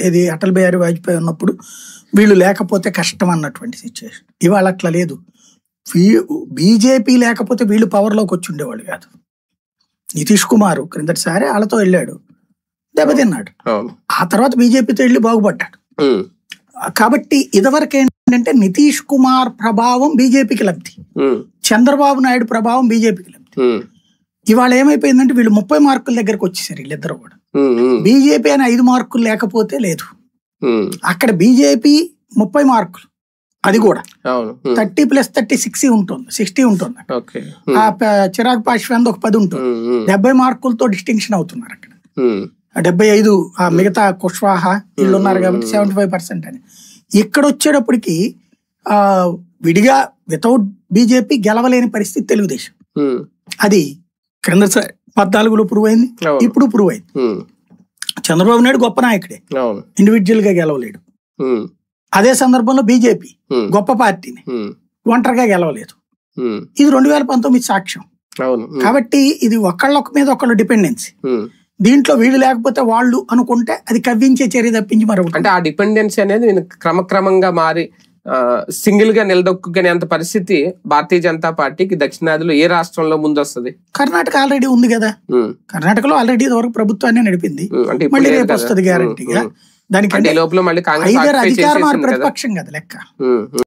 ఇది అటల్ బిహారీ వాజ్పేయి ఉన్నప్పుడు వీళ్ళు లేకపోతే కష్టం అన్నటువంటి సిచ్యువేషన్. ఇవాళ అట్లా లేదు. బీజేపీ లేకపోతే వీళ్ళు పవర్లోకి వచ్చి ఉండేవాళ్ళు కాదు. నితీష్ కుమార్ క్రిందటిసారి వాళ్ళతో వెళ్ళాడు, దెబ్బతిన్నాడు. ఆ తర్వాత బీజేపీతో వెళ్ళి బాగుపడ్డాడు. కాబట్టి ఇదివరకు ఏంటంటే నితీష్ కుమార్ ప్రభావం బీజేపీకి లబ్ధి, చంద్రబాబు నాయుడు ప్రభావం బీజేపీకి లబ్ధి. ఇవాళ ఏమైపోయిందంటే వీళ్ళు 30 మార్కుల దగ్గరకు వచ్చేసారు వీళ్ళిద్దరు కూడా. బీజేపీ అని 5 మార్కులు లేకపోతే లేదు. అక్కడ బీజేపీ 30 మార్కులు, అది కూడా 30 + 30 60 ఉంటుంది. ఆ చిరాగ్ పాశ్వాన్ ఒక 10 ఉంటుంది. 70 మార్కులతో డిస్టింక్షన్ అవుతున్నారు అక్కడ. 75 ఆ మిగతా కుష్వాహా వీళ్ళు ఉన్నారు కాబట్టి 75% అని. ఇక్కడ వచ్చేటప్పటికి విడిగా వితౌట్ బీజేపీ గెలవలేని పరిస్థితి తెలుగుదేశం. అది క్రిందసారి 14లో ప్రూవ్ అయింది, ఇప్పుడు ప్రూవ్ అయింది. చంద్రబాబు నాయుడు గొప్ప నాయకుడే, ఇండివిజువల్ గా గెలవలేడు. అదే సందర్భంలో బీజేపీ గొప్ప పార్టీని ఒంటరిగా గెలవలేదు. ఇది 2019 సాక్ష్యం. కాబట్టి ఇది ఒకళ్ళొక మీద ఒకళ్ళు డిపెండెన్సీ. దీంట్లో వీళ్ళు లేకపోతే వాళ్ళు అనుకుంటే అది కవ్వించే చర్య తప్పించి మరొకటి. అంటే ఆ డిపెండెన్సీ అనేది క్రమక్రమంగా మారి సింగిల్ గా నిలదొక్కునేంత పరిస్థితి భారతీయ జనతా పార్టీకి దక్షిణాదిలో ఏ రాష్ట్రంలో ముందు వస్తుంది? కర్ణాటక ఆల్రెడీ ఉంది కదా. కర్ణాటకలో ఆల్రెడీ ఇదివరకు ప్రభుత్వాన్ని నడిపింది, మళ్ళీ రేపు వస్తుంది గ్యారంటీగా. దానికి లోపల మళ్ళీ కాంగ్రెస్ అధికారం ప్రతిపక్షం కదా లెక్క.